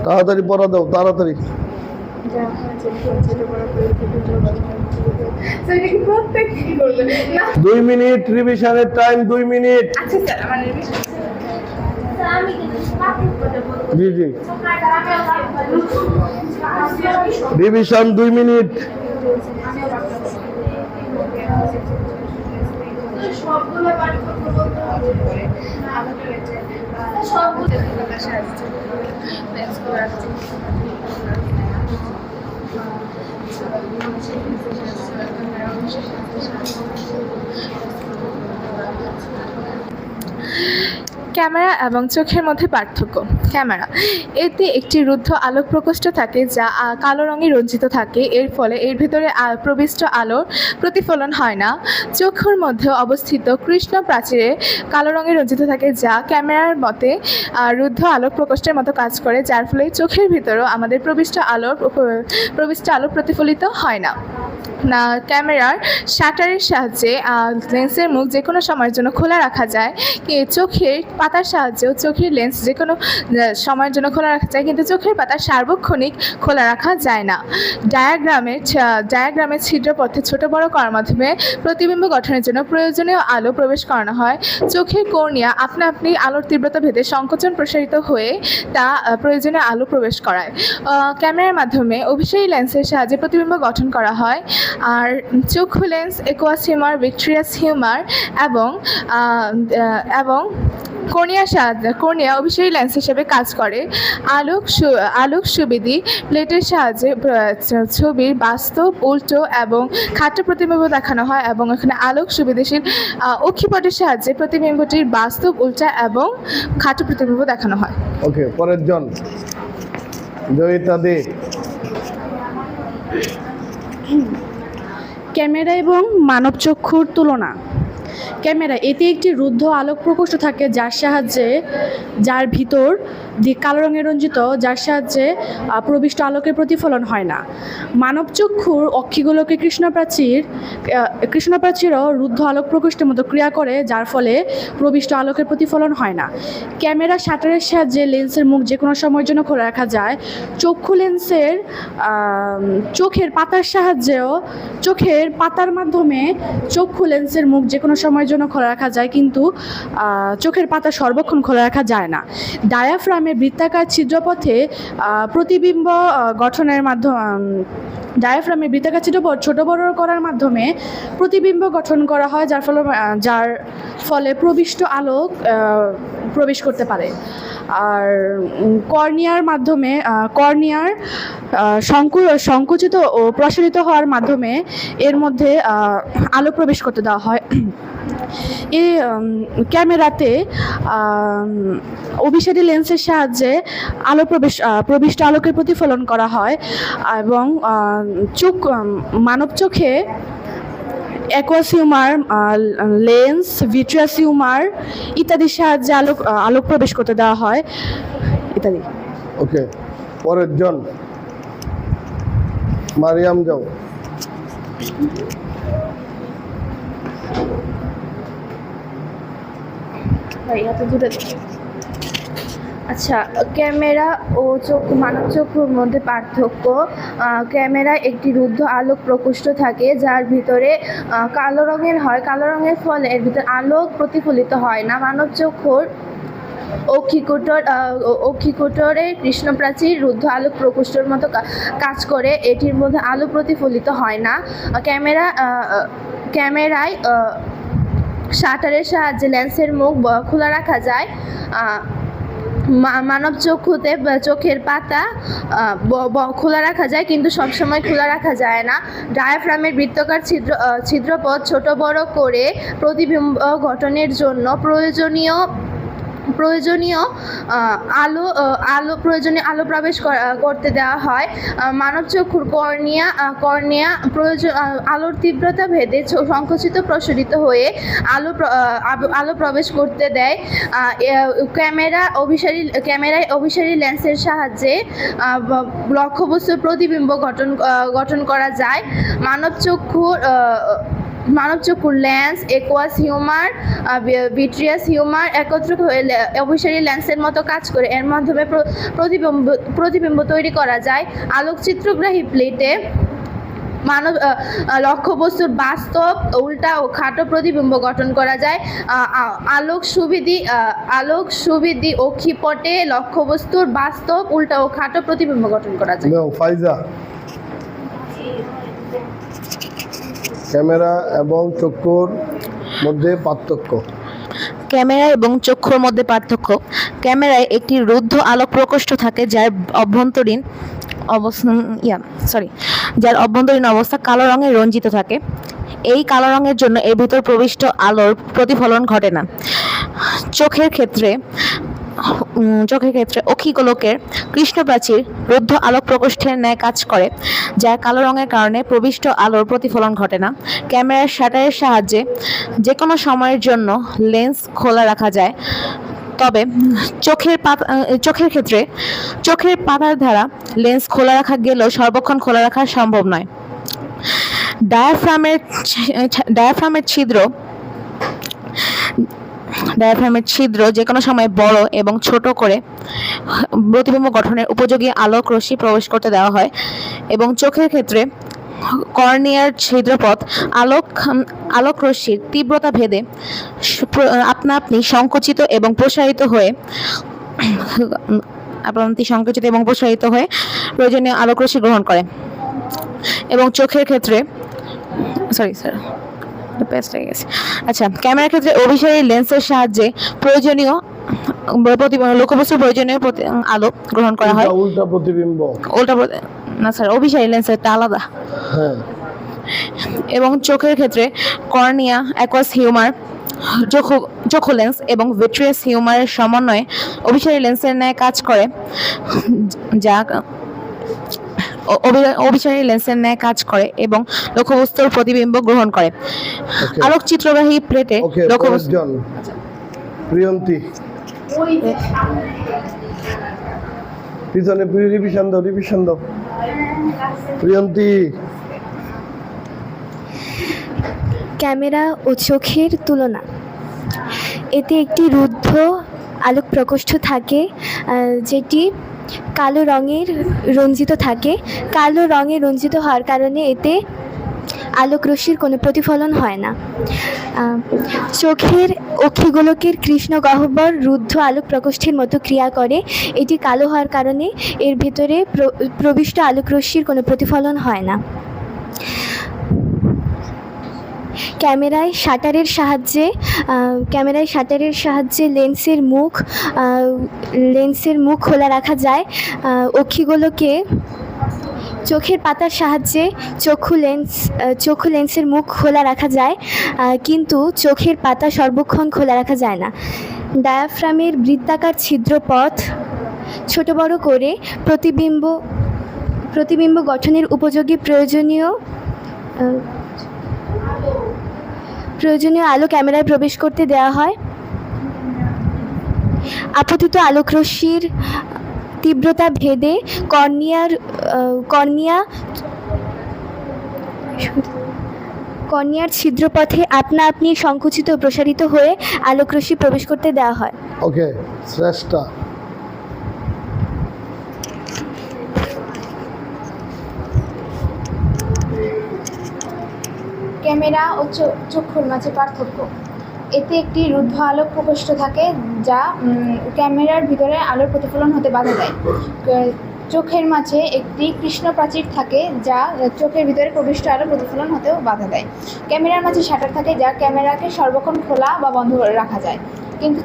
তাড়াতাড়ি পড়া দাও, তাড়াতাড়ি। 2 মিনিট রিভিশনের টাইম, 2 মিনিট। আচ্ছা স্যার, আমার জি জি, রিভিশন 2 মিনিট। সবগুলো পাঠ্যক্রম বলতে হবে সবগুলো ক্যামেরা এবং চোখের মধ্যে পার্থক্য। ক্যামেরা এতে একটি রুদ্ধ আলোক প্রকোষ্ঠ থাকে যা কালো রঙে রঞ্জিত থাকে, এর ফলে এর ভিতরে প্রবিষ্ট আলোর প্রতিফলন হয় না। চোখের মধ্যে অবস্থিত কৃষ্ণ প্রাচীরে কালো রঙে রঞ্জিত থাকে যা ক্যামেরার মতে রুদ্ধ আলোক প্রকোষ্ঠের মতো কাজ করে, যার ফলে চোখের ভিতরেও আমাদের প্রবিষ্ট আলো প্রতিফলিত হয় না। ক্যামেরার শাটারের সাহায্যে লেন্সের মুখ যে কোনো সময়ের জন্য খোলা রাখা যায়। চোখের পাতার সাহায্যেও চোখের লেন্স যে কোনো সময়ের জন্য খোলা রাখা যায়, কিন্তু চোখের পাতা সার্বক্ষণিক খোলা রাখা যায় না। ডায়াগ্রামের ছিদ্রপথে ছোট বড় করার মাধ্যমে প্রতিবিম্ব গঠনের জন্য প্রয়োজনীয় আলো প্রবেশ করানো হয়। চোখের কর্নিয়া আপনা আপনি আলোর তীব্রতা ভেদে সংকোচন প্রসারিত হয়ে তা প্রয়োজনীয় আলো প্রবেশ করায়। ক্যামেরার মাধ্যমে অভিসারী লেন্সের সাহায্যে প্রতিবিম্ব গঠন করা হয়। আর চক্ষু lens aqueous humour, vitreous humour এবং কর্নিয়া অভিসারী লেন্স হিসেবে কাজ করে। আলোক সুবিধি প্লেটের সাহায্যে ছবির বাস্তব, উল্টো এবং খাটো প্রতিবিম্ব দেখানো হয় এবং এখানে আলোক সুবিধাশীল অক্ষিপটের সাহায্যে প্রতিবিম্বটির বাস্তব, উল্টা এবং খাটো প্রতিবিম্ব দেখানো হয়। ওকে, পরের জন জয়িতা দে। ক্যামেরা এবং মানবচক্ষুর তুলনা। ক্যামেরা এতে একটি রুদ্ধ আলোক প্রকোষ্ঠ থাকে যার ভিতর কালো রঙে রঞ্জিত, যার সাহায্যে প্রবিষ্ট আলোকের প্রতিফলন হয় না। মানবচক্ষুর অক্ষিগুলোকে কৃষ্ণপ্রাচীরও রুদ্ধ আলোক প্রকোষ্ঠের মতো ক্রিয়া করে, যার ফলে প্রবিষ্ট আলোকের প্রতিফলন হয় না। ক্যামেরা শাটারের সাহায্যে লেন্সের মুখ যে কোনো সময়ের জন্য খোলা রাখা যায়। চক্ষু লেন্সের চোখের পাতার মাধ্যমে চক্ষু লেন্সের মুখ যে কোনো সময়ের জন্য খোলা রাখা যায়, কিন্তু চোখের পাতা সর্বক্ষণ খোলা রাখা যায় না। ডায়াফ্রামে বৃত্তাকার ছিদ্রপথে প্রতিবিম্ব গঠনের মাধ্যমে ডায়াফ্রামে বৃত্তাকার ছিদ্রপথ ছোট বড় করার মাধ্যমে প্রতিবিম্ব গঠন করা হয়, যার ফলে প্রবিষ্ট আলোক প্রবেশ করতে পারে। আর কর্নিয়ার সংকুচিত ও প্রসারিত হওয়ার মাধ্যমে এর মধ্যে আলো প্রবেশ করতে দেওয়া হয়। এই ক্যামেরাতে অভিসারী লেন্সের সাহায্যে প্রবিষ্ট আলোকের প্রতিফলন করা হয় এবং মানব চোখে aqueous humour, lens, vitreous humour ইত্যাদির সাহায্যে আলোক প্রবেশ করতে দেওয়া হয় ইত্যাদি। ওকে, পরের জন মারিয়াম যাও। আচ্ছা, ক্যামেরা ও মানব চক্ষুর মধ্যে পার্থক্য। ক্যামেরা একটি রুদ্ধ আলোক প্রকোষ্ঠ থাকে যার ভিতরে কালো রঙের হয়। কালো রঙের ফলে এর ভিতরে আলোক প্রতিফলিত হয় না। মানব চক্ষুর অক্ষিকোটরের কৃষ্ণপ্রাচীর রুদ্ধ আলোক প্রকোষ্ঠের মতো কাজ করে, এটির মধ্যে আলো প্রতিফলিত হয় না। ক্যামেরায় শাটারের সাহায্যে লেন্সের মুখ খোলা রাখা যায়। মানব চক্ষুতে চোখের পাতা খোলা রাখা যায়, কিন্তু সবসময় খোলা রাখা যায় না। ডায়াফ্রামের বৃত্তাকার ছিদ্রপথ ছোট বড় করে প্রতিবিম্ব গঠনের জন্য প্রয়োজনীয় আলো প্রবেশ করতে দেওয়া হয়। মানব চক্ষুর কর্নিয়া আলোর তীব্রতা ভেদে সংকুচিত প্রসারিত হয়ে আলো প্রবেশ করতে দেয়। ক্যামেরায় অভিসারী লেন্সের সাহায্যে লক্ষ্যবস্তুর প্রতিবিম্ব গঠন করা যায়। মানব চক্ষুর মানব চক্ষুর lens, aqueous humour, vitreous humour একত্রিত হয়ে অভিসারী লেন্সের মতো কাজ করে। এর মাধ্যমে প্রতিবিম্ব তৈরি করা যায়। আলোকচিত্রগ্রাহী প্লেটে মানব লক্ষ্যবস্তুর বাস্তব, উল্টা ও খাটো প্রতিবিম্ব গঠন করা যায়। আলোক সুবিধি অক্ষিপটে লক্ষ্যবস্তুর বাস্তব, উল্টা ও খাটো প্রতিবিম্ব গঠন করা যায়। নাও ফাইজা। ক্যামেরা এবং চক্ষুর মধ্যে পার্থক্য। ক্যামেরা এবং চক্ষুর মধ্যে পার্থক্য। ক্যামেরায় একটি রুদ্ধ আলোক প্রকোষ্ঠ থাকে যার অভ্যন্তরীণ অবস্থা কালো রঙে রঞ্জিত থাকে। এই কালো রঙের জন্য এর ভিতর প্রবিষ্ট আলোর প্রতিফলন ঘটে না। চোখের ক্ষেত্রে অক্ষিগোলকের কৃষ্ণপ্রাচীর রুদ্ধ আলোক প্রকোষ্ঠের ন্যায় কাজ করে, যার কালো রঙের কারণে প্রবিষ্ট আলোর প্রতিফলন ঘটে না। ক্যামেরার শাটারের সাহায্যে যে কোনো সময়ের জন্য লেন্স খোলা রাখা যায়, তবে চোখের ক্ষেত্রে চোখের পাতার দ্বারা লেন্স খোলা রাখা গেলেও সর্বক্ষণ খোলা রাখা সম্ভব নয়। ডায়াফ্রামের ছিদ্র যে কোনো সময় বড় এবং ছোট করে প্রতিবিম্ব গঠনের উপযোগী আলোক রশ্মি প্রবেশ করতে দেওয়া হয়। এবং চোখের ক্ষেত্রে কর্নিয়ার ছিদ্রপথ আলোক রশ্মির তীব্রতা ভেদে আপনা আপনি সংকুচিত এবং প্রসারিত হয়ে প্রয়োজনীয় আলোক রশ্মি গ্রহণ করে। এবং চোখের ক্ষেত্রে ক্যামেরার ক্ষেত্রে অভিসারী লেন্সের সাহায্যে প্রয়োজনীয় লক্ষ্যবস্তুর প্রয়োজনীয় আলো গ্রহণ করা হয়। উল্টা প্রতিবিম্ব। অভিসারী লেন্সেরটা আলাদা। হ্যাঁ। এবং চোখের ক্ষেত্রে কর্নিয়া, অ্যাকুয়াস হিউমার, চক্ষু লেন্স এবং ভিট্রিয়াস হিউমারের সমন্বয়ে অভিসারী লেন্সের ন্যায় কাজ করে, এবং লক্ষ্যবস্তুর প্রতিবিম্ব গ্রহণ করে। আলোকচিত্রগ্রাহী প্লেটে প্রিয়ন্তী পিছনে রিভিশন দাও। প্রিয়ন্তী। ক্যামেরা ও চোখের তুলনা। এতে একটি রুদ্ধ আলোক প্রকোষ্ঠ থাকে যেটি কালো রঙের রঞ্জিত থাকে। কালো রঙে রঞ্জিত হওয়ার কারণে এতে আলোক রশ্মির কোনো প্রতিফলন হয় না। চোখের অক্ষিগোলকের কৃষ্ণ গহ্বর রুদ্ধ আলোক প্রকোষ্ঠের মতো ক্রিয়া করে। এটি কালো হওয়ার কারণে এর ভেতরে প্রবিষ্ট আলোক রশ্মির কোনো প্রতিফলন হয় না। ক্যামেরায় শাটারের সাহায্যে লেন্সের মুখ খোলা রাখা যায়। অক্ষিগোলকে চোখের পাতার সাহায্যে চক্ষু লেন্সের মুখ খোলা রাখা যায়, কিন্তু চোখের পাতা সর্বক্ষণ খোলা রাখা যায় না। ডায়াফ্রামের বৃত্তাকার ছিদ্রপথ ছোট বড় করে প্রতিবিম্ব গঠনের উপযোগী প্রয়োজনীয় আলো ক্যামেরায় প্রবেশ করতে দেওয়া হয়। আপতিত আলোক রশ্মির তীব্রতা ভেদে কর্নিয়ার ছিদ্রপথে আপনা আপনি সংকুচিত ও প্রসারিত হয়ে আলোক রশ্মি প্রবেশ করতে দেওয়া হয়। ওকে, শ্রেষ্ঠা। ক্যামেরা ও চক্ষুর মাঝে পার্থক্য। এতে একটি রুদ্ধ আলোক প্রকোষ্ঠ থাকে যা ক্যামেরার ভিতরে আলোর প্রতিফলন হতে বাধা দেয়। চোখের মাঝে একটি কৃষ্ণপ্রাচীর থাকে যা চোখের ভিতরে প্রবিষ্ট আলোর প্রতিফলন হতেও বাধা দেয়। ক্যামেরার মাঝে শাটার থাকে যা ক্যামেরাকে সর্বক্ষণ খোলা বা বন্ধ রাখা যায়, কিন্তু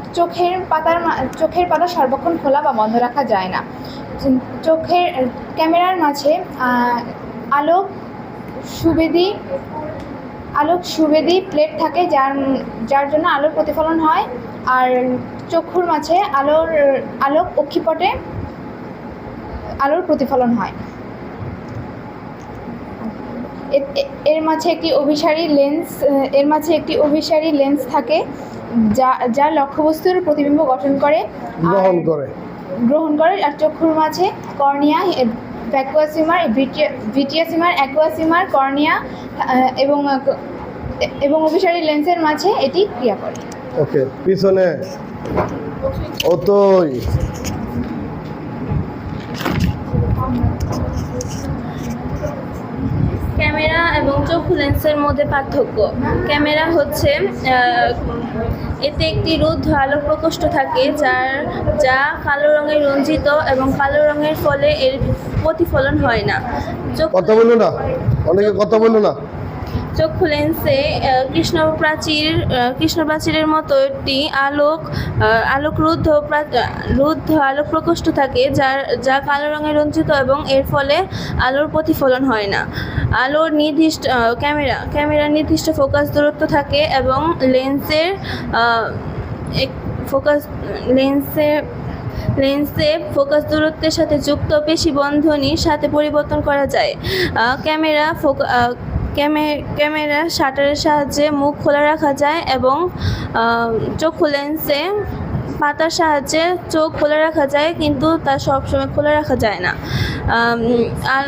চোখের পাতা সর্বক্ষণ খোলা বা বন্ধ রাখা যায় না। ক্যামেরার মাঝে আলোক সুবেদী প্লেট থাকে যার জন্য আলোর প্রতিফলন হয়, আর চক্ষুর মাঝে আলোক অক্ষিপটে আলোর প্রতিফলন হয়। এর মাঝে একটি অভিসারী লেন্স থাকে যা লক্ষ্যবস্তুর প্রতিবিম্ব গঠন করে গ্রহণ করে। আর চক্ষুর মাঝে cornea, aqueous humour, vitreous humour, aqueous humour, cornea এবং অভিসারী লেন্সের মাঝে এটি ক্রিয়া করে। ওকে, পিছনে অতই। ক্যামেরা এবং চক্ষু লেন্সের মধ্যে পার্থক্য। ক্যামেরা হচ্ছে এতে একটি রুদ্ধ আলোক প্রকোষ্ঠ থাকে যা কালো রঙে রঞ্জিত এবং কালো রঙের ফলে এর প্রতিফলন হয় না। কথা বলো না, অনেকে কথা বলো না। চক্ষু লেন্সে কৃষ্ণপ্রাচীরের মতো একটি আলোক রুদ্ধ আলোক প্রকোষ্ঠ থাকে যা কালো রঙে রঞ্জিত এবং এর ফলে আলোর প্রতিফলন হয় না। আলোর ক্যামেরার নির্দিষ্ট ফোকাস দূরত্ব থাকে এবং লেন্সে ফোকাস দূরত্বের সাথে যুক্ত পেশি বন্ধনীর সাথে পরিবর্তন করা যায়। ক্যামেরা শাটারের সাহায্যে মুখ খোলা রাখা যায় এবং চক্ষু লেন্সে পাতার সাহায্যে চোখ খোলা রাখা যায়, কিন্তু তা সবসময় খোলা রাখা যায় না। আর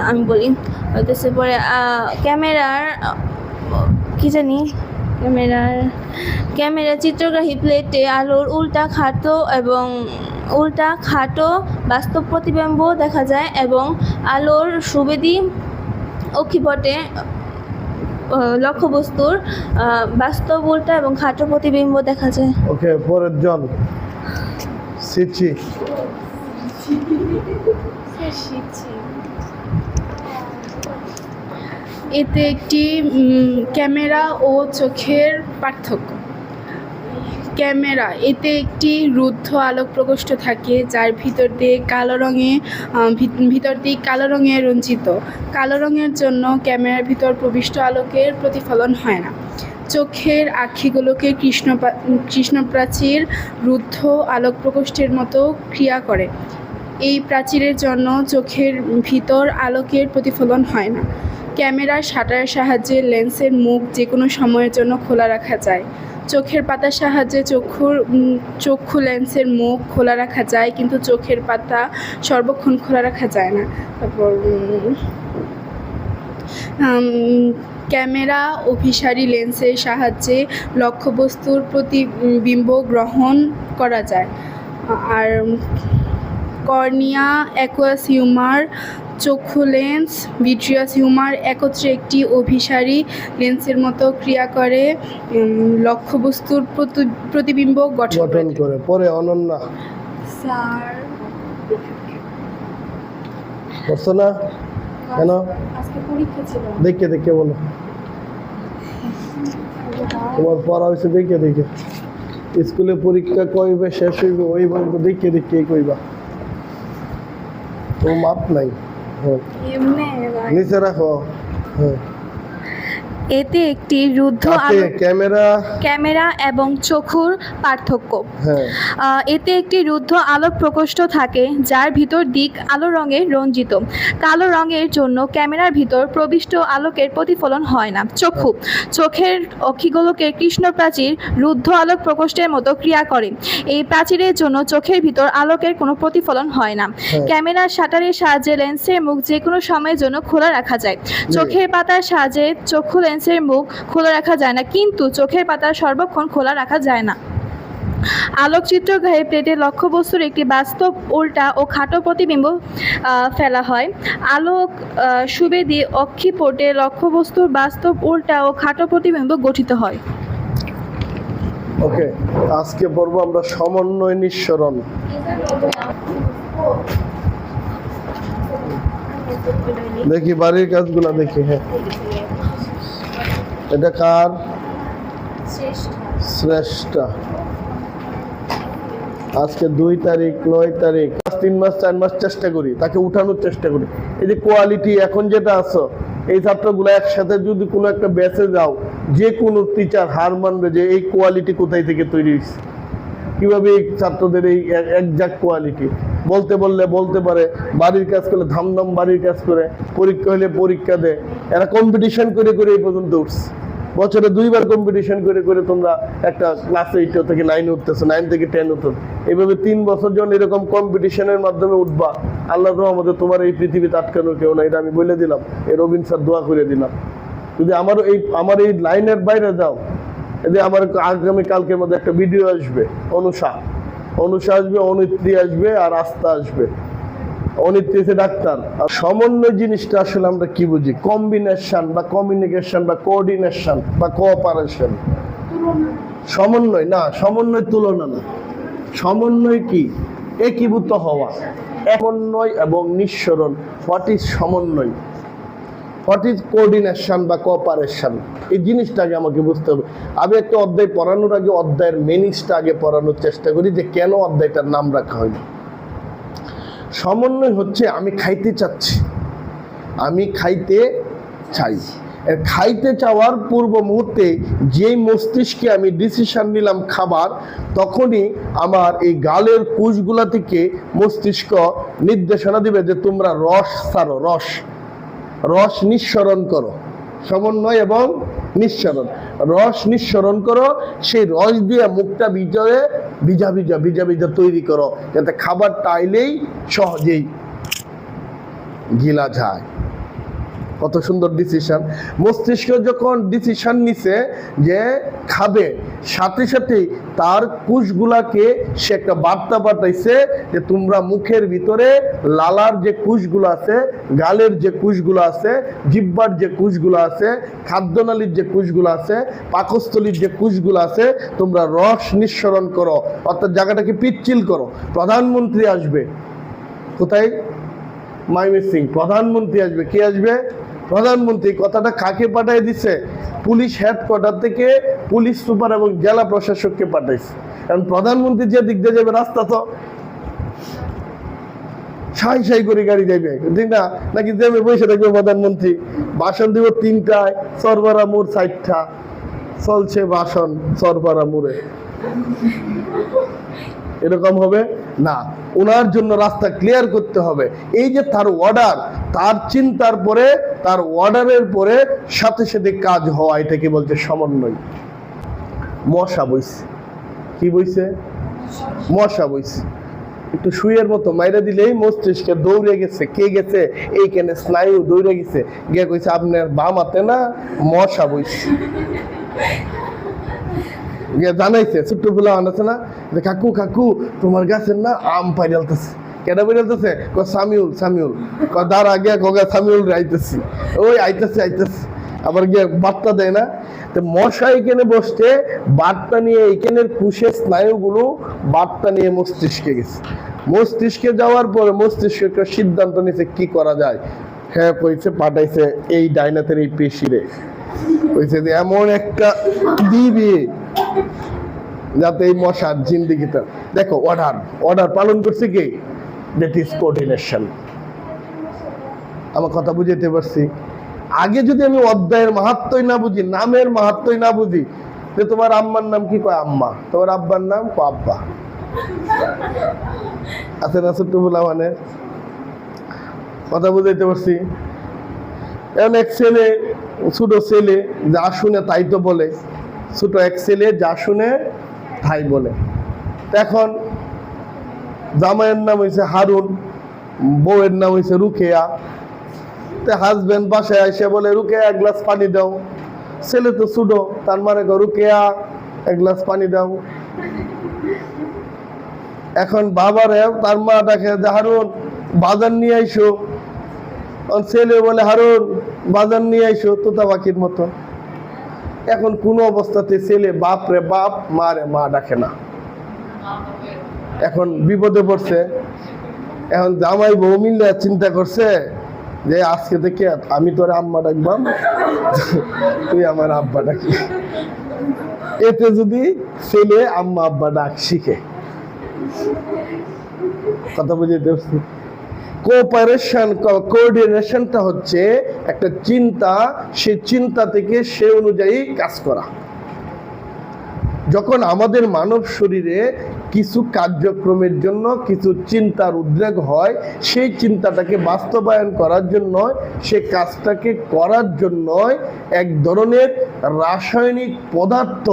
আমি বলি পরে ক্যামেরার চিত্রগ্রাহী প্লেটে আলোর উল্টা খাটো বাস্তব প্রতিবিম্ব দেখা যায় এবং আলোর সুবেদী অক্ষিপটে লক্ষ্যবস্তুর বাস্তব উল্টা এবং খাটো প্রতিবিম্ব দেখা যায়। ওকে, পরের জন সিচি। এতে একটি ক্যামেরা ও চোখের পার্থক্য। এতে একটি রুদ্ধ আলোক প্রকোষ্ঠ থাকে যার ভিতর দিয়ে কালো রঙে রঞ্জিত। কালো রঙের জন্য ক্যামেরার ভিতর প্রবিষ্ট আলোকের প্রতিফলন হয় না। চোখের আখিগুলোকে কৃষ্ণপ্রাচীর রুদ্ধ আলোক প্রকোষ্ঠের মতো ক্রিয়া করে। এই প্রাচীরের জন্য চোখের ভিতর আলোকের প্রতিফলন হয় না। ক্যামেরার শাটারের সাহায্যে লেন্সের মুখ যে কোনো সময়ের জন্য খোলা রাখা যায়। চোখের পাতার সাহায্যে চক্ষু লেন্সের মুখ খোলা রাখা যায়, কিন্তু চোখের পাতা সর্বক্ষণ খোলা রাখা যায় না। তারপর ক্যামেরা অভিসারী লেন্সের সাহায্যে লক্ষ্যবস্তুর প্রতিবিম্ব গ্রহণ করা যায়। আর কর্নিয়া, অ্যাকুয়াস হিউমার, চক্ষু লেন্স, ভিট্রিয়াস হিউমার একত্রে একটি অভিসারী লেন্সের মতো ক্রিয়া করে লক্ষ্যবস্তুর প্রতিবিম্ব গঠন করে। পরে অনন্যা। স্যার করছো না কেন? আজকে পরীক্ষা ছিল। দেখে বলো, তোমার পড়া হয়েছে দেখে। স্কুলে পরীক্ষা কইবে শেষ হইবে ওই বলতো দেখে কইবা, ও মাপ নাই। নিচে রাখো। এতে একটি রুদ্ধ ক্যামেরা এবং চক্ষুর পার্থক্য। এতে একটি রুদ্ধ আলোক প্রকোষ্ঠ থাকে যার ভিতর দিক আলো রঙে রঞ্জিত। কালো রঙের জন্য ক্যামেরার ভিতর প্রবিষ্ট আলোকের প্রতিফলন হয় না। চোখের অক্ষিগোলকের কৃষ্ণপ্রাচীর রুদ্ধ আলোক প্রকোষ্ঠের মতো ক্রিয়া করে। এই প্রাচীরের জন্য চোখের ভিতর আলোকের কোনো প্রতিফলন হয় না। ক্যামেরার শাটারের সাহায্যে লেন্সের মুখ যে কোনো সময়ের জন্য খোলা রাখা যায়। চোখের পাতার সাহায্যে চক্ষু লেন্সের মুখ খোলা রাখা যায় না, কিন্তু চোখের পাতা সর্বক্ষণ খোলা রাখা যায় না। আলোকচিত্রগ্রাহী প্লেটে লক্ষ্যবস্তুর একটি বাস্তব উল্টা ও খাটো প্রতিবিম্ব ফেলা হয়। আলোক সুবেদী অক্ষিপটে লক্ষ্যবস্তুর বাস্তব উল্টা ও খাটো প্রতিবিম্ব গঠিত হয়। ওকে, আজকে পড়বো আমরা সমন্বয় নিঃসরণ। দেখি বাড়ির কাজগুলো দেখি। হ্যাঁ, এটা কার? শ্রেষ্ঠা। আজকে 2 তারিখ 9 তারিখ 3 মাস 4 মাস চেষ্টা করি, তাকে উঠানোর চেষ্টা করি। এই যে কোয়ালিটি এখন যেটা আছো, এই ছাত্রগুলো একসাথে যদি কোনো একটা ব্যাচে যাও, যে কোনো টিচার হার মানবে যে এই কোয়ালিটি কোথায় থেকে তৈরি হয়েছে, কিভাবে এই ছাত্রদের এই একজাক্ট কোয়ালিটি বলতে বললে বলতে পারে, বাড়ির কাজ করলে ধামধাম বাড়ির কাজ করে, পরীক্ষা হলে পরীক্ষা দেয়। এরা কম্পিটিশন করে এই পর্যন্ত উঠছে। বছরে 2 বার কম্পিটিশন করে তোমরা একটা ক্লাস 8 থেকে 9 উঠতেছো, 9 থেকে 10 উঠো। এইভাবে 3 বছর যখন এরকম কম্পিটিশনের মাধ্যমে উঠবা, আল্লাহর রহমতে তোমার এই পৃথিবীতে আটকানোর কেউ না। এটা আমি বলে দিলাম, এই রবীন্দ্র স্যার দোয়া করে দিলাম। যদি আমার এই লাইনের বাইরে যাও, এই যে আমার আগামী কালকের মধ্যে একটা ভিডিও আসবে, অনুষা আসবে, অনিত্রী আসবে, আর আস্থা আসবে। অনিত্রী হচ্ছে ডাক্তার। আর সমন্বয় জিনিসটা আসলে আমরা কি বুঝি? কম্বিনেশন বা কমিউনিকেশন বা কোঅর্ডিনেশন বা কোঅপারেশন। সমন্বয় না, সমন্বয় তুলনা না। সমন্বয় কি? একীভূত হওয়া। সমন্বয় এবং নিঃসরণ। হোয়াট ইজ সমন্বয়, হোয়াট ইজ কোঅর্ডিনেশন বা কোঅপারেশন, এই জিনিসটাকে আমাকে বুঝতে হবে। আমি একটা অধ্যায় পড়ানোর আগে অধ্যায়ের মিনিংসটা আগে পড়ানোর চেষ্টা করি, যে কেন অধ্যায়টার নাম রাখা হয়নি। সমন্বয় হচ্ছে আমি খাইতে চাচ্ছি, আমি খাইতে চাই। খাইতে চাওয়ার পূর্ব মুহূর্তে যেই মস্তিষ্কে আমি ডিসিশন নিলাম খাবার, তখনই আমার এই গালের কুশগুলা থেকে মস্তিষ্ক নির্দেশনা দিবে যে তোমরা রস ছাড়ো, রস নিঃসরণ করো। সমন্বয় এবং নিঃসরণ, রস নিঃসরণ করো। সেই রস দিয়ে মুখটা ভিজা ভিজা তৈরি করো, যাতে খাবারটা আইলেই সহজেই গিলা যায়। কত সুন্দর ডিসিশন। মস্তিষ্ক যখন ডিসিশন নিছে যে খাবে, সাথে সাথে তার কুশগুলাকে সে একটা বার্তা পাঠাইছে যে তোমরা মুখের ভিতরে লালার যে কুশগুলো আছে, গালের যে কুশগুলো আছে, জিহ্বার যে কুশগুলো আছে, খাদ্যনালীর যে কুশগুলো আছে, পাকস্থলীর যে কুশগুলো আছে, তোমরা রস নিঃসরণ করো, অর্থাৎ জায়গাটাকে পিচ্ছিল করো। প্রধানমন্ত্রী আসবে, কোথায়? ময়মনসিংহ। প্রধানমন্ত্রী আসবে। কে আসবে? প্রধানমন্ত্রী। কথাটা কাকে পাঠিয়ে দিছে? পুলিশ হেডকোয়ার্টার থেকে পুলিশ সুপার এবং জেলা প্রশাসককে পাঠাইছে। কারণ প্রধানমন্ত্রী যে দিক দিয়ে যাবে, রাস্তা তো সাই করে গাড়ি যাইবে, ঠিক না? নাকি যাবে বসে থাকবে প্রধানমন্ত্রী, ভাষণ দিব 3টায়, সরবরা মোড় 4টা চলছে ভাষণ সরবরা মোড়ে, এরকম হবে না। ওনার জন্য রাস্তা ক্লিয়ার করতে হবে। এই যে তার অর্ডার, তার চিন্তার পরে, তার অর্ডারের পরে সাথে সাথে কাজ হওয়া, এটাকে বলছে সমন্বয়। মশা বইছে, কি বইছে? মশা বইছে। একটু সুইয়ের মতো মাইরা দিলেই মস্তিষ্কে দৌড়ে গেছে। কে গেছে? এইখানে স্নায়ু দৌড়ে গেছে, গিয়ে কইছে আপনার বাম হাতে না মশা বইছে। জানাইছে ছোট্ট ফুলা আনাছে না, যে কাকু তোমার গাছের না আম পাইরালতেছে। কেটা পাইরালতেছে? সামিউল দাঁড় আগে কগা সামিউল আইতেছি, ওই আইতেছে। আবার গিয়ে বার্তা দেয় না। তো মশা এখানে বসছে, বার্তা নিয়ে এইখানের কুশের স্নায়ুগুলো বার্তা নিয়ে মস্তিষ্কে গেছে। মস্তিষ্কে যাওয়ার পরে মস্তিষ্ক একটা সিদ্ধান্ত নিয়েছে কি করা যায়। হ্যাঁ কইছে, পাঠাইছে এই ডাইনাতের এই পেশিরে, কইছে যে এমন একটা দিবি যাতে এই মশার জিন্দিগিটা। দেখো অর্ডার পালন করছে কি? That is coordination. আমার কথা বুঝাইতে পারছি? আগে যদি আমি অধ্যায়ের মাহাত্ম্যই না বুঝি, নামের মাহাত্ম্যই না বুঝি, যে তোমার আম্মার নাম কি? কয় আম্মা। তোমার আব্বার নাম? কয় আব্বা। আছে না ছোট্ট বলা? মানে কথা বুঝাইতে পারছি? এখন এক ছেলে, ছোট ছেলে যা শুনে তাই তো বলে। ছোট এক ছেলে যা শুনে তাই বলে। এখন জামাইয়ের নাম হয়েছে হারুন, বউয়ের নাম হয়েছে রুকেয়া। হাজবেন্ড বাসায় এসে বলে রুকেয়া 1 গ্লাস পানি দাও। ছেলে তো ছোট, তার মানে রুকেয়া 1 গ্লাস পানি দাও। এখন বাবারে তার মা ডাকে যে হারুন বাজার নিয়ে আইসো। ছেলে বলে হারুন বাজার নিয়ে আইসো, তোতা পাখির মতো। এখন কোন অবস্থাতে ছেলে বাপ রে বাপ, মা রে মা ডাকে না। এখন বিপদে পড়ছে। এখন জামাই বউ মিলে চিন্তা করছে যে আজকে থেকে আমি তোর আম্মা ডাকবাম, তুই আমার আব্বা ডাকি। এতে যদি ছেলে আম্মা আব্বা ডাক শিখে। কথা বুঝতে পারছি? কোঅপারেশন, কোঅর্ডিনেশনটা হচ্ছে একটা চিন্তা, সেই চিন্তা থেকে সে অনুযায়ী কাজ করা। যখন আমাদের মানব শরীরে কিছু কার্যক্রমের জন্য কিছু চিন্তার উদ্রেক হয়, সেই চিন্তাটাকে বাস্তবায়ন করার জন্য, সে কাজটাকে করার জন্য এক ধরনের রাসায়নিক পদার্থ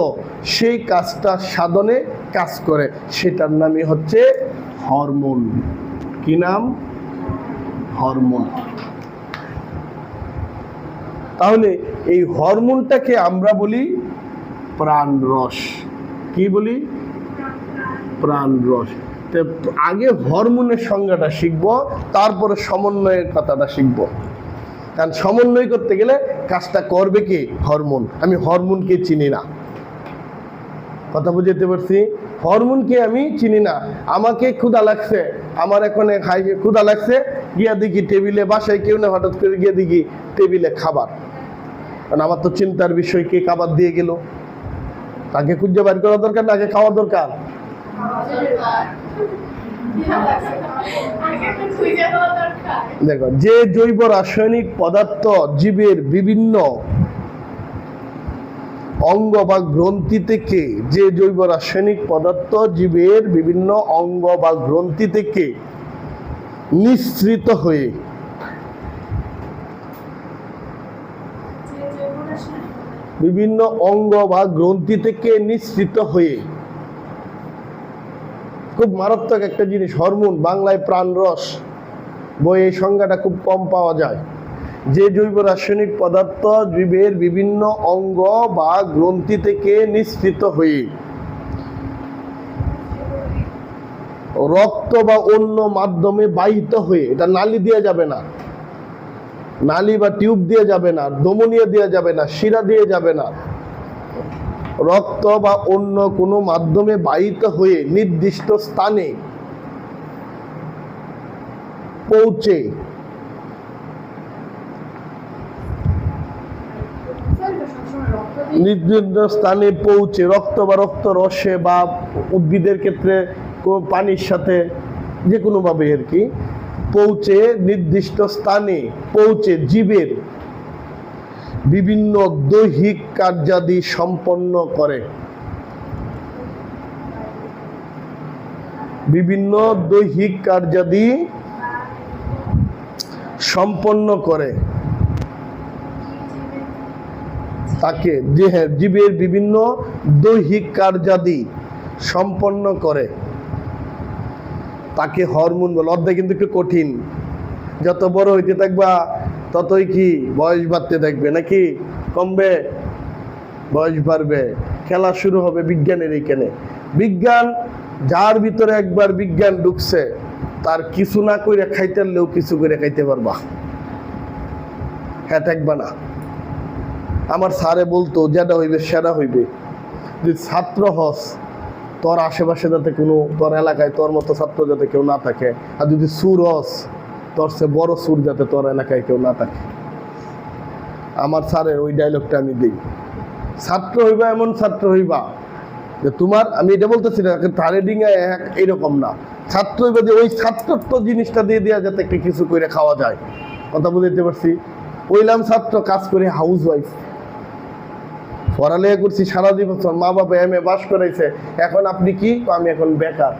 সেই কাজটা সাধনে কাজ করে। সেটার নামই হচ্ছে হরমোন। কি নাম? হরমোন। তাহলে এই হরমোনটাকে আমরা বলি প্রাণরস। কি বলি? প্রাণরস। তো আগে হরমোনের সংজ্ঞাটা শিখবো, তারপরে সমন্বয়ের কথাটা শিখবো। কারণ সমন্বয় করতে গেলে কাজটা করবে কি? হরমোন। আমি হরমোনকে চিনি না, কথা বুঝতে পারছি? হরমোনকে আমি চিনি না। আমাকে ক্ষুধা লাগছে, আমার এখন ক্ষুধা লাগছে, গিয়া দেখি টেবিলে, বাসায় কেউ না, হঠাৎ করে গিয়ে দেখি টেবিলে খাবার। কারণ আমার তো চিন্তার বিষয়, কে খাবার দিয়ে গেল, তাকে খুঁজে বের করা দরকার না, আগে খাওয়া দরকার। দেখো, যে জৈব রাসায়নিক পদার্থ জীবের বিভিন্ন অঙ্গ বা গ্রন্থি থেকে, যে জৈব রাসায়নিক পদার্থ জীবের বিভিন্ন অঙ্গ বা গ্রন্থি থেকে নিঃসৃত হয়ে বিভিন্ন অঙ্গ বা গ্রন্থি থেকে নিঃসৃত হয়ে, খুব মারাত্মক একটা জিনিস হরমোন, বাংলায় প্রাণরস, বই এই সংজ্ঞাটা খুব কম পাওয়া যায়। যে জৈব রাসায়নিক পদার্থ জীবের বিভিন্ন অঙ্গ বা গ্রন্থি থেকে নিঃসৃত হয়ে রক্ত বা অন্য মাধ্যমে বাহিত হয়ে, এটা নালী দিয়ে যাবে না, নালী বা টিউব দিয়ে যাবে না, ধমনীয় দিয়ে যাবে না, শিরা দিয়ে যাবে না, রক্ত বা অন্য কোনো মাধ্যমে বাহিত হয়ে নির্দিষ্ট স্থানে পৌঁছে নির্দিষ্ট স্থানে পৌঁছে রক্ত বা রক্ত রসে বা উদ্ভিদের ক্ষেত্রে পানির সাথে যে কোনো ভাবে আর কি পৌঁছে, নির্দিষ্ট স্থানে পৌঁছে জীবের বিভিন্ন দৈহিক কার্যাদি সম্পন্ন করে। বিভিন্ন দৈহিক কার্যাদি সম্পন্ন করে তাকে, যে জীবের বিভিন্ন দৈহিক কার্যাদি সম্পন্ন করে তাকে হরমোন বলে। অধ্যায় কিন্তু একটু কঠিন, যত বড় হইতে থাকবা ততই কি বয়স বাড়তে থাকবে, নাকি কমবে? বয়স বাড়বে, খেলা শুরু হবে বিজ্ঞানের এইখানে। বিজ্ঞান, যার ভিতরে একবার বিজ্ঞান ঢুকছে, তার কিছু না করে খাইতে পারলেও কিছু করে খাইতে পারবা, হ্যাঁ থাকবা না। আমার স্যারে বলতো, যেটা হইবে সেটা হইবে। যদি ছাত্র হস, তোর আশেপাশে যাতে কোনো, তোর এলাকায় তোর মতো ছাত্র যাতে কেউ না থাকে, আর যদি সুর হস, তোর সে বড় সুর যাতে তোর এলাকায় কেউ না থাকে। আমার স্যারের ওই ডায়লগটা আমি দিই। ছাত্র হইবা, এমন ছাত্র হইবা যে তোমার, আমি এটা বলতেছি না ট্রেডিং এইরকম না, ছাত্র হইবা যে ওই ছাত্রত্ব জিনিসটা দিয়ে দেওয়া যাতে একটা কিছু করে খাওয়া যায়, কথা বুঝতে পারছি? ওইলাম ছাত্র, কাজ করে হাউস ওয়াইফ, পড়ালেখা করছি সারা বছর, মা বাবা এমএ পাস করাইছে, এখন আপনি কি? আমি এখন বেকার,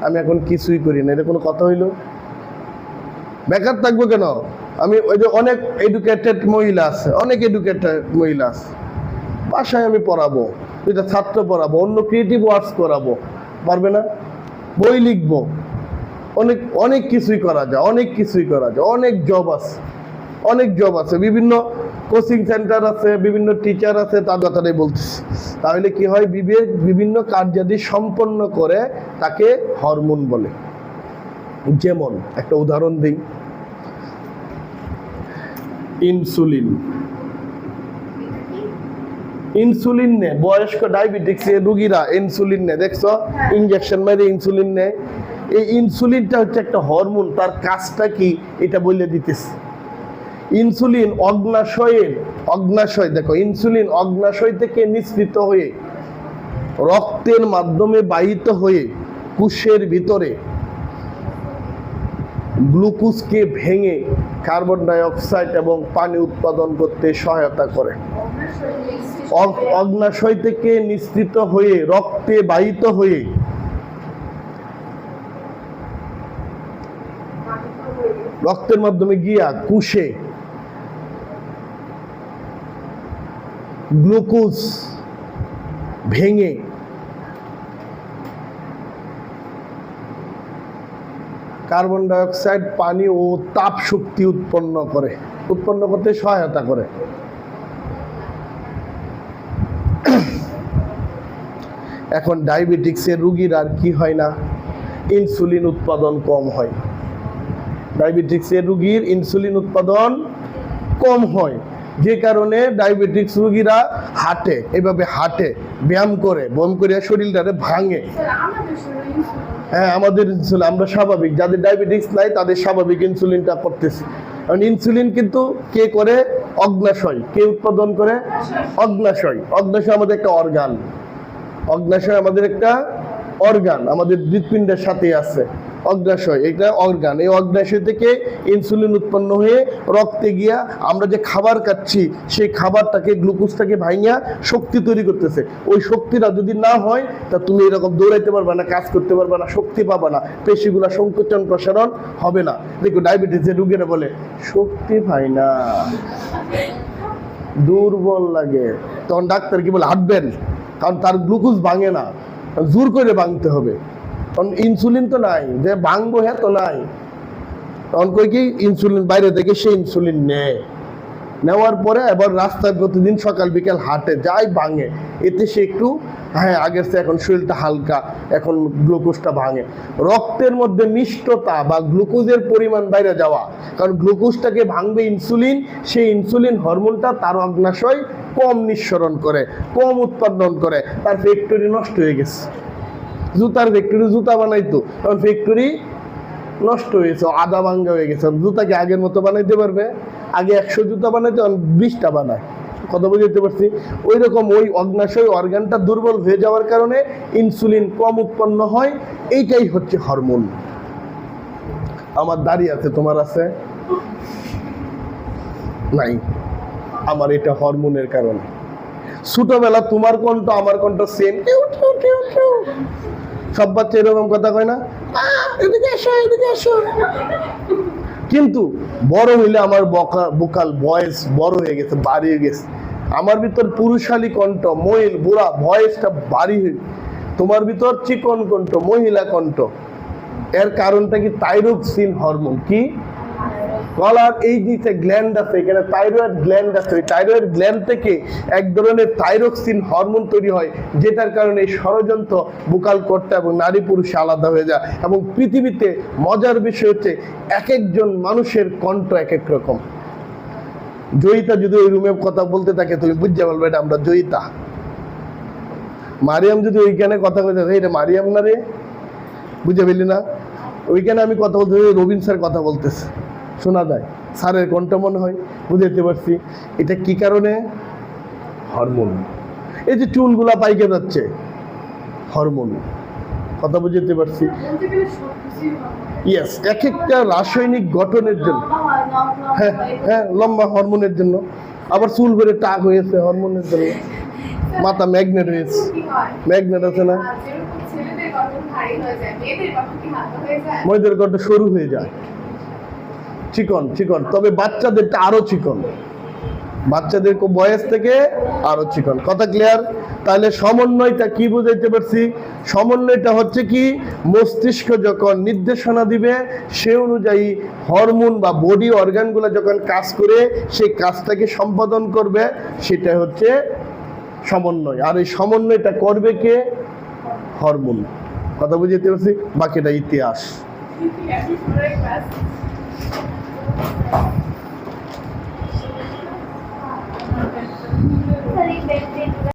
আমি এখন কিছুই করি না। এটা কোনো কথা হইল? বেকার থাকবো কেন? আমি ওই যে অনেক এডুকেটেড মহিলা আছে, অনেক এডুকেটেড মহিলা আছে, বাসায় আমি পড়াবো, দুইটা ছাত্র পড়াবো, অন্য ক্রিয়েটিভ ওয়ার্কস করাবো, পারবে না? বই লিখবো, অনেক অনেক কিছুই করা যায়, অনেক কিছুই করা যায়, অনেক জব আছে, অনেক জব আছে, বিভিন্ন কোচিং সেন্টার আছে, বিভিন্ন টিচার আছে, তার কথাটাই বলতেছি। তাহলে কি হয়? বিবেক বিভিন্ন কার্যাদি সম্পন্ন করে তাকে হরমোন বলে। যেমন একটা উদাহরণ দিই, ইনসুলিন। ইনসুলিন নে বয়স্ক ডায়াবেটিক্স রোগীরা ইনসুলিন নে, দেখছো ইনজেকশন মেরে ইনসুলিন নেয়। এই ইনসুলিনটা হচ্ছে একটা হরমোন, তার কাজটা কি এটা বলে দিতেছে। ইনসুলিন অগ্নাশয়, দেখো ইনসুলিন অগ্নাশয় থেকে নিঃসৃত হয়ে রক্তের মাধ্যমে বাহিত হয়ে কোষের ভিতরে গ্লুকোজকে ভেঙে কার্বন ডাই অক্সাইড এবং পানি উৎপাদন করতে সহায়তা করে। অগ্নাশয় থেকে নিঃসৃত হয়ে রক্তে বাহিত হয়ে রক্তের মাধ্যমে গিয়া কোষে গ্লুকোজ ভেঙে কার্বন ডাই অক্সাইড, পানি ও তাপ শক্তি উৎপন্ন করতে সহায়তা করে। এখন ডায়াবেটিক্সের রুগীর আর কি হয় না, ইনসুলিন উৎপাদন কম হয়। ডায়াবেটিক্সের রুগীর ইনসুলিন উৎপাদন কম হয়, যে কারণে ডায়াবেটিক্স রুগীরা হাঁটে, এভাবে হাঁটে, ব্যায়াম করে শরীরটারে ভাঙে। হ্যাঁ, আমাদের ইনসুলিন আমরা স্বাভাবিক, যাদের ডায়াবেটিক্স নাই তাদের স্বাভাবিক ইনসুলিনটা করতেছি। কারণ ইনসুলিন কিন্তু কে করে? অগ্নাশয়। কে উৎপাদন করে? অগ্নাশয়। অগ্নাশয় আমাদের একটা অর্গান, অগ্নাশয় আমাদের একটা অর্গান, আমাদের হৃৎপিণ্ডের সাথে আছে অগ্নাশয়, এটা অর্গান। এই অগ্নাশয় থেকে ইনসুলিন উৎপন্ন হয়ে রক্তে গিয়া আমরা যে খাবার খাচ্ছি সেই খাবারটাকে, গ্লুকোজটাকে ভাঙিয়া শক্তি তৈরি করতেছে। ওই শক্তিটা যদি না হয় তা তুমি এরকম দৌড়াইতে পারবে না, কাজ করতে পারবে না, শক্তি পাবে না, পেশিগুলা সংকোচন প্রসারণ হবে না। দেখো ডায়াবেটিসের রোগীরা বলে শক্তি পাই না, দুর্বল লাগে, তখন ডাক্তার কি বলে? হাঁটবেন, কারণ তার গ্লুকোজ ভাঙে না, জোর করে ভাঙতে হবে, কারণ ইনসুলিন তো নাই, যে ভাঙবো হ্যাঁ তো নাই। তখন কই কি ইনসুলিন বাইরে থেকে সে ইনসুলিন নেওয়ার পরে এবার রাস্তায় প্রতিদিন সকাল বিকেল হাঁটে, যাই ভাঙে, এতে সে একটু হ্যাঁ আগের চেয়ে এখন শরীরটা হালকা, এখন গ্লুকোজটা ভাঙে। রক্তের মধ্যে মিষ্টতা বা গ্লুকোজের পরিমাণ বাইরে যাওয়া, কারণ গ্লুকোজটাকে ভাঙবে ইনসুলিন, সেই ইনসুলিন হরমোনটা তার অগ্নাশয় কম নিঃসরণ করে, কম উৎপাদন করে, তার ফ্যাক্টরি নষ্ট হয়ে গেছে। জুতার ফ্যাক্টরি জুতা বানাইতো, কারণ ফ্যাক্টরি নষ্ট হয়েছে, আধা ভাঙ্গা হয়ে গেছে। জুতাকে আগের মতো বানাইতে পারবে? আগে 100 জুতা বানাইতে, 20টা বানায়। কথা বুঝতে পারছি? ওই রকম ওই অগ্নাশয় অর্গানটা দুর্বল হয়ে যাওয়ার কারণে ইনসুলিন কম উৎপন্ন হয়। এইটাই হচ্ছে হরমোন। আমার দাড়ি আছে, তোমার আছে? নাই। আমার এটা হরমোনের কারণে। ছোটবেলা তোমার কণ্ঠ আমার কণ্ঠ সেম, সব বাচ্চা এরকম কথা কয় না, এদিকে এসো এদিকে এসো। কিন্তু বড় হইলে আমার ভোকাল ভয়েস বড় হয়ে গেছে, বাড়িয়ে গেছে। আমার ভিতর পুরুষালী কণ্ঠ, মহিলা বুড়া ভয়েসটা বাড়ি হয়ে, তোমার ভিতর চিকন কণ্ঠ, মহিলা কণ্ঠ। এর কারণটা কি? Thyroxine hormone. কি? গলার এই যে গ্ল্যান্ড আছে, এখানে থাইরয়েড গ্ল্যান্ড আছে, ওই থাইরয়েড গ্ল্যান্ড থেকে এক ধরনের থাইরক্সিন হরমোন তৈরি হয়, যেটার কারণে এই ষড়যন্ত্র ভোকাল কর্ডটা এবং নারী পুরুষে আলাদা হয়ে যায়। এবং পৃথিবীতে মজার বিষয় হচ্ছে এক একজন মানুষের কণ্ঠ এক এক রকম। জয়িতা যদি ওই রুমে কথা বলতে থাকে তুমি বুঝতে পারবে এটা আমরা জয়িতা। মারিয়াম যদি ওইখানে কথা বলতে থাকে এটা মারিয়াম না রে, বুঝতে পারলি না? ওইখানে আমি কথা বলতে রবীন স্যার কথা বলতেছে, শোনা যায়, স্যারের কণ্ঠ মনে হয়। বুঝতে পারছি এটা কি কারণে? হরমোন। এই যে চুলগুলা পাইকে যাচ্ছে, হরমোন। কথা বুঝতে পারছি? ইয়েস, এক একটা রাসায়নিক গঠনের জন্য। হ্যাঁ হ্যাঁ, লম্বা হরমোনের জন্য, আবার চুল করে টাক হয়েছে হরমোনের জন্য, মাথা ম্যাগনেট হয়েছে, ম্যাগনেট আছে না, মেয়েদের গঠন সরু হয়ে যায়, চিকন চিকন। তবে বাচ্চাদেরটা আরো চিকন, বাচ্চাদের বয়স থেকে আরো চিকন। কথা ক্লিয়ার? তাহলে সমন্বয়টা কি বুঝাইতে পারছি? সমন্বয়টা হচ্ছে কি, মস্তিষ্ক যখন নির্দেশনা দিবে সে অনুযায়ী হরমোন বা বডি অর্গানগুলো যখন কাজ করে সেই কাজটাকে সম্পাদন করবে, সেটা হচ্ছে সমন্বয়। আর এই সমন্বয়টা করবে কে? হরমোন। কথা বুঝতে পারছি? বাকিটা ইতিহাস।